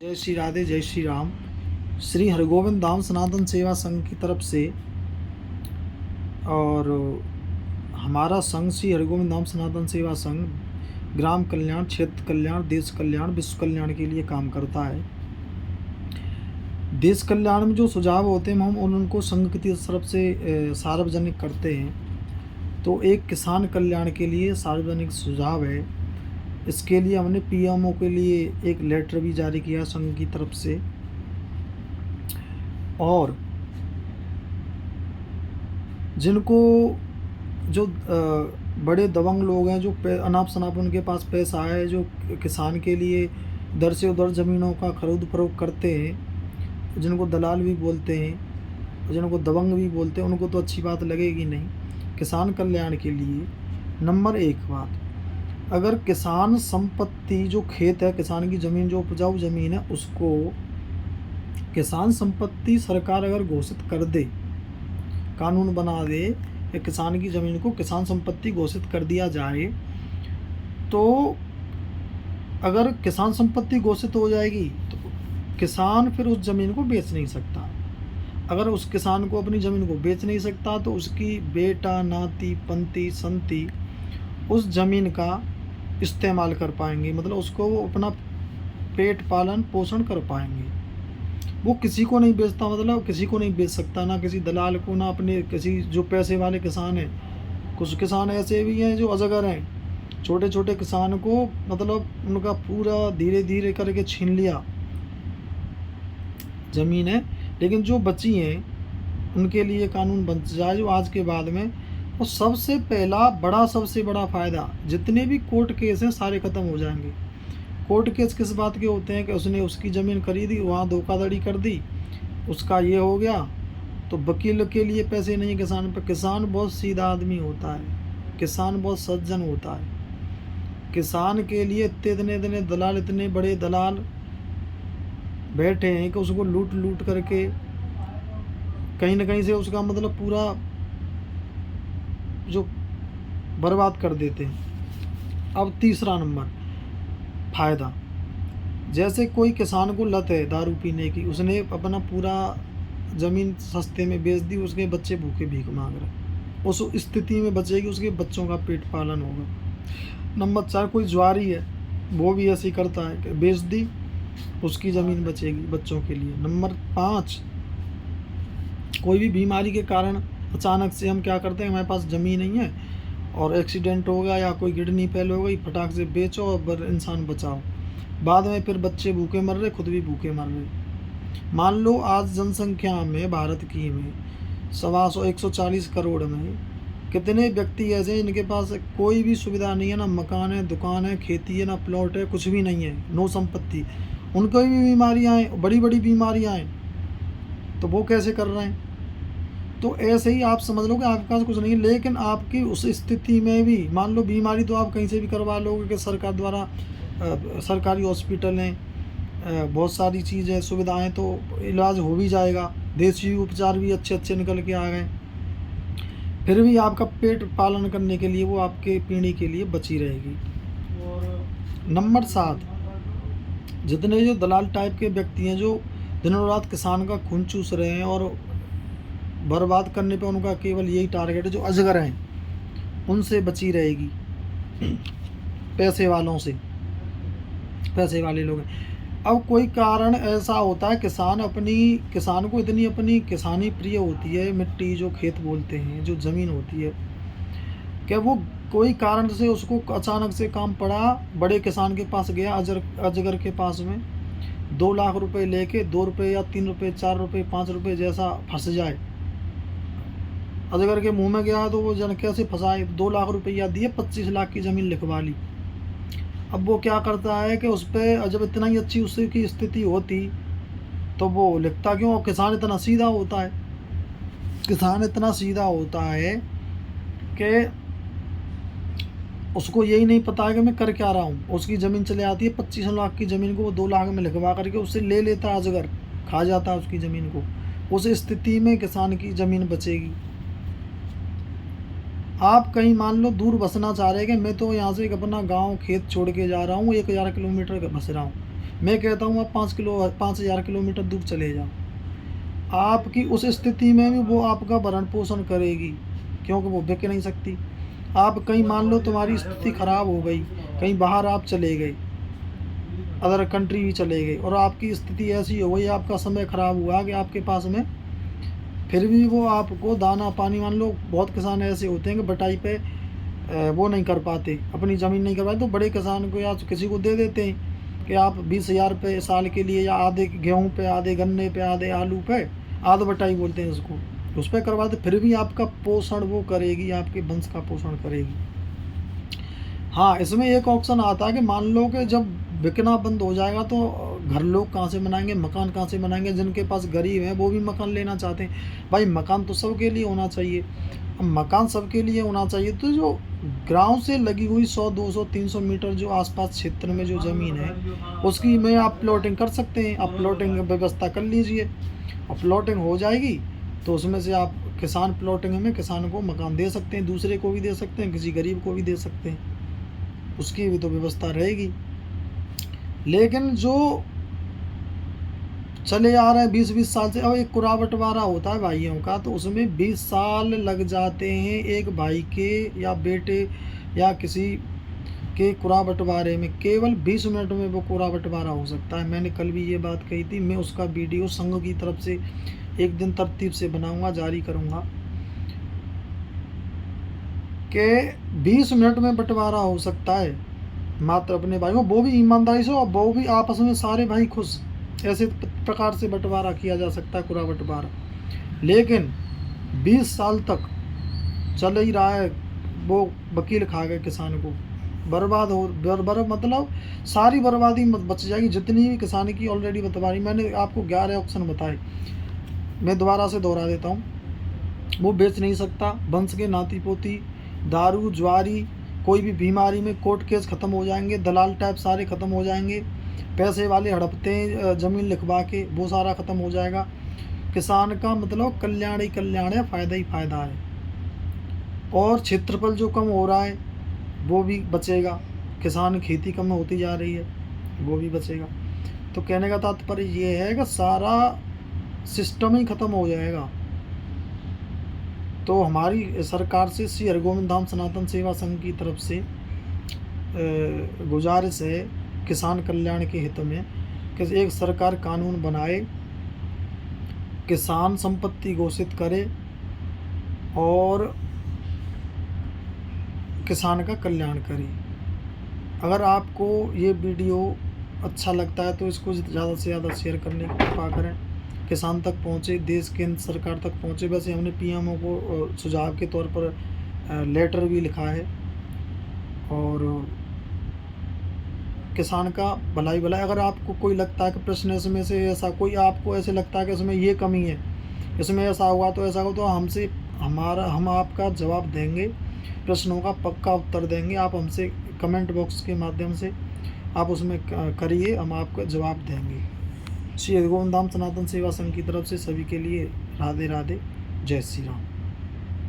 जय श्री राधे, जय श्री राम। श्री हरगोविंद धाम सनातन सेवा संघ की तरफ से और हमारा संघ श्री हरगोविंद धाम सनातन सेवा संघ ग्राम कल्याण, क्षेत्र कल्याण, देश कल्याण, विश्व कल्याण के लिए काम करता है। देश कल्याण में जो सुझाव होते हैं हम उनको संघ की तरफ से सार्वजनिक करते हैं। तो एक किसान कल्याण के लिए सार्वजनिक सुझाव है। इसके लिए हमने पीएमओ के लिए एक लेटर भी जारी किया संघ की तरफ से। और जिनको जो बड़े दबंग लोग हैं, जो अनाप शनाप उनके पास पैसा है, जो किसान के लिए दर से उधर ज़मीनों का खरीद फरोख्त करते हैं, जिनको दलाल भी बोलते हैं, जिनको दबंग भी बोलते हैं, उनको तो अच्छी बात लगेगी नहीं। किसान कल्याण के लिए नंबर 1 बात, अगर किसान संपत्ति जो खेत है, किसान की ज़मीन जो उपजाऊ ज़मीन है, उसको किसान संपत्ति सरकार अगर घोषित कर दे, कानून बना दे कि किसान की ज़मीन को किसान संपत्ति घोषित कर दिया जाए, तो अगर किसान संपत्ति घोषित हो जाएगी तो किसान फिर उस ज़मीन को बेच नहीं सकता। अगर उस किसान को अपनी ज़मीन को बेच नहीं सकता तो उसकी बेटा, नाती, पंती, संती उस ज़मीन का इस्तेमाल कर पाएंगे, मतलब उसको वो अपना पेट पालन पोषण कर पाएंगे। वो किसी को नहीं बेचता, मतलब किसी को नहीं बेच सकता, ना किसी दलाल को, ना अपने किसी जो पैसे वाले किसान हैं। कुछ किसान ऐसे भी हैं जो अजगर हैं, छोटे छोटे किसान को मतलब उनका पूरा धीरे धीरे करके छीन लिया ज़मीन है। लेकिन जो बची हैं उनके लिए कानून बन जाए जो आज के बाद में। और सबसे बड़ा फ़ायदा, जितने भी कोर्ट केस हैं सारे ख़त्म हो जाएंगे। कोर्ट केस किस बात के होते हैं कि उसने उसकी ज़मीन खरीदी, वहाँ धोखाधड़ी कर दी, उसका ये हो गया, तो वकील के लिए पैसे नहीं किसान पर। किसान बहुत सीधा आदमी होता है, किसान बहुत सज्जन होता है। किसान के लिए इतने दलाल, इतने बड़े दलाल बैठे हैं कि उसको लूट लूट करके कहीं ना कहीं से उसका मतलब पूरा जो बर्बाद कर देते हैं। अब तीसरा नंबर फ़ायदा, जैसे कोई किसान को लत है दारू पीने की, उसने अपना पूरा ज़मीन सस्ते में बेच दी, उसके बच्चे भूखे भीख मांग रहे, उस स्थिति में बचेगी, उसके बच्चों का पेट पालन होगा। नंबर 4, कोई ज्वारी है, वो भी ऐसे ही करता है कि बेच दी, उसकी ज़मीन बचेगी बच्चों के लिए। नंबर 5, कोई भी बीमारी के कारण अचानक से हम क्या करते हैं, हमारे पास ज़मीन नहीं है और एक्सीडेंट हो गया या कोई किडनी फेल हो गई, फटाक से बेचो और इंसान बचाओ। बाद में फिर बच्चे भूखे मर रहे, खुद भी भूखे मर रहे। मान लो आज जनसंख्या में भारत की में 140 करोड़ में कितने व्यक्ति ऐसे हैं जिनके पास कोई भी सुविधा नहीं है, ना मकान है, दुकान है, खेती है, ना प्लॉट है, कुछ भी नहीं है, नो संपत्ति। उनको भी बीमारियाँ हैं, बड़ी बड़ी बीमारियाँ हैं, तो वो कैसे कर रहे हैं? तो ऐसे ही आप समझ लो कि आपके पास कुछ नहीं है, लेकिन आपकी उस स्थिति में भी मान लो बीमारी तो आप कहीं से भी करवा लोगे कि सरकार द्वारा सरकारी हॉस्पिटल हैं, बहुत सारी चीज़ें सुविधाएं, तो इलाज हो भी जाएगा, देसी उपचार भी अच्छे अच्छे निकल के आ गए, फिर भी आपका पेट पालन करने के लिए वो आपके पीढ़ी के लिए बची रहेगी। और नंबर 7, जितने जो दलाल टाइप के व्यक्ति हैं जो दिनों रात किसान का खून चूस रहे हैं और बर्बाद करने पे उनका केवल यही टारगेट है, जो अजगर हैं उनसे बची रहेगी, पैसे वालों से, पैसे वाले लोग हैं। अब कोई कारण ऐसा होता है, किसान को इतनी अपनी किसानी प्रिय होती है, मिट्टी जो खेत बोलते हैं, जो ज़मीन होती है, क्या वो कोई कारण से उसको अचानक से काम पड़ा, बड़े किसान के पास गया, अजगर के पास में 2 लाख रुपए लेके 2 रुपये या 3 रुपये, 4 रुपये, 5 रुपये जैसा फंस जाए, अजगर के मुंह में गया तो वो जन कैसे फंसाए, 2 लाख रुपया दिए, 25 लाख की ज़मीन लिखवा ली। अब वो क्या करता है कि उस पर जब इतना ही अच्छी उसकी स्थिति होती तो वो लिखता क्यों? और किसान इतना सीधा होता है, किसान इतना सीधा होता है कि उसको यही नहीं पता है कि मैं कर क्या रहा हूँ। उसकी ज़मीन चले आती है, 25 लाख की ज़मीन को वो 2 लाख में लिखवा करके उससे ले लेता, अजगर खा जाता है उसकी ज़मीन को। उस स्थिति में किसान की ज़मीन बचेगी। आप कहीं मान लो दूर बसना चाह रहे हैं कि मैं तो यहाँ से एक अपना गांव खेत छोड़ के जा रहा हूँ, 1000 किलोमीटर बस रहा हूँ, मैं कहता हूँ आप 5,000 किलोमीटर दूर चले जाओ, आपकी उस स्थिति में भी वो आपका भरण पोषण करेगी, क्योंकि वो बिक नहीं सकती। आप कहीं मान लो तुम्हारी स्थिति खराब हो गई, कहीं बाहर आप चले गए, अदर कंट्री भी चले गए, और आपकी स्थिति ऐसी हो गई, आपका समय खराब हुआ कि आपके पास में फिर भी वो आपको दाना पानी, मान लो बहुत किसान ऐसे होते हैं कि बटाई पे वो नहीं कर पाते, अपनी ज़मीन नहीं कर पाते, तो बड़े किसान को या किसी को दे देते हैं कि आप 20,000 रुपये साल के लिए, या आधे गेहूँ पे, आधे गन्ने पे, आधे आलू पे, आध बटाई बोलते हैं उसको, उस पर करवाते, फिर भी आपका पोषण वो करेगी, आपके वंश का पोषण करेगी। हाँ, इसमें एक ऑप्शन आता है कि मान लो कि जब बिकना बंद हो जाएगा तो घर लोग कहाँ से बनाएंगे, मकान कहाँ से बनाएंगे, जिनके पास गरीब हैं वो भी मकान लेना चाहते हैं। भाई मकान तो सबके लिए होना चाहिए। अब मकान सबके लिए होना चाहिए तो जो गाँव से लगी हुई 100, 200, 300 मीटर जो आसपास क्षेत्र में जो ज़मीन है, उसकी में आप प्लॉटिंग कर सकते हैं। आप प्लॉटिंग की व्यवस्था कर लीजिए, और प्लॉटिंग हो जाएगी तो उसमें से आप किसान प्लॉटिंग में किसान को मकान दे सकते हैं, दूसरे को भी दे सकते हैं, किसी गरीब को भी दे सकते हैं, उसकी भी तो व्यवस्था रहेगी। लेकिन जो चले आ रहे हैं 20-20 साल से, अब एक कुरा बंटवारा होता है भाइयों का, तो उसमें 20 साल लग जाते हैं एक भाई के या बेटे या किसी के कुरा बंटवारे में। केवल 20 मिनट में वो कुरा बंटवारा हो सकता है। मैंने कल भी ये बात कही थी, मैं उसका वीडियो संघ की तरफ से एक दिन तरतीब से बनाऊंगा, जारी करूंगा कि 20 मिनट में बंटवारा हो सकता है मात्र अपने भाइयों, वो भी ईमानदारी से, और वो भी आपस में सारे भाई खुश, ऐसे प्रकार से बंटवारा किया जा सकता है कुरा बंटवारा। लेकिन 20 साल तक चल ही रहा है, वो वकील खा गए किसान को, बर्बाद हो मतलब सारी बर्बादी बच जाएगी जितनी भी किसान की ऑलरेडी बंटवारी। मैंने आपको 11 ऑप्शन बताए, मैं दोबारा से दोहरा देता हूँ। वो बेच नहीं सकता, वंश के नाती पोती, दारू ज्वारी, कोई भी बीमारी में कोर्ट केस ख़त्म हो जाएंगे, दलाल टाइप सारे ख़त्म हो जाएंगे, पैसे वाले हड़पते हैं ज़मीन लिखवा के, वो सारा ख़त्म हो जाएगा। किसान का मतलब कल्याण ही कल्याण है, फ़ायदा ही फ़ायदा है। और क्षेत्रफल जो कम हो रहा है वो भी बचेगा, किसान खेती कम होती जा रही है वो भी बचेगा। तो कहने का तात्पर्य ये है कि सारा सिस्टम ही ख़त्म हो जाएगा। तो हमारी सरकार से, श्री हरगोविंद धाम सनातन सेवा संघ की तरफ से गुजारिश है किसान कल्याण के हित में कि एक सरकार कानून बनाए, किसान संपत्ति घोषित करे और किसान का कल्याण करे। अगर आपको ये वीडियो अच्छा लगता है तो इसको ज़्यादा से ज़्यादा शेयर करने की कृपा करें, किसान तक पहुँचे, देश केंद्र सरकार तक पहुँचे। वैसे हमने पीएमओ को सुझाव के तौर पर लेटर भी लिखा है, और किसान का भलाई भलाई। अगर आपको कोई लगता है कि प्रश्न इसमें से ऐसा, कोई आपको ऐसे लगता है कि इसमें ये कमी है, इसमें ऐसा हुआ तो ऐसा हो, तो हमसे हम आपका जवाब देंगे, प्रश्नों का पक्का उत्तर देंगे। आप हमसे कमेंट बॉक्स के माध्यम से आप उसमें करिए, हम आपका जवाब देंगे। श्री हरगोविंद धाम सनातन सेवा संघ की तरफ से सभी के लिए राधे राधे, जय श्री राम।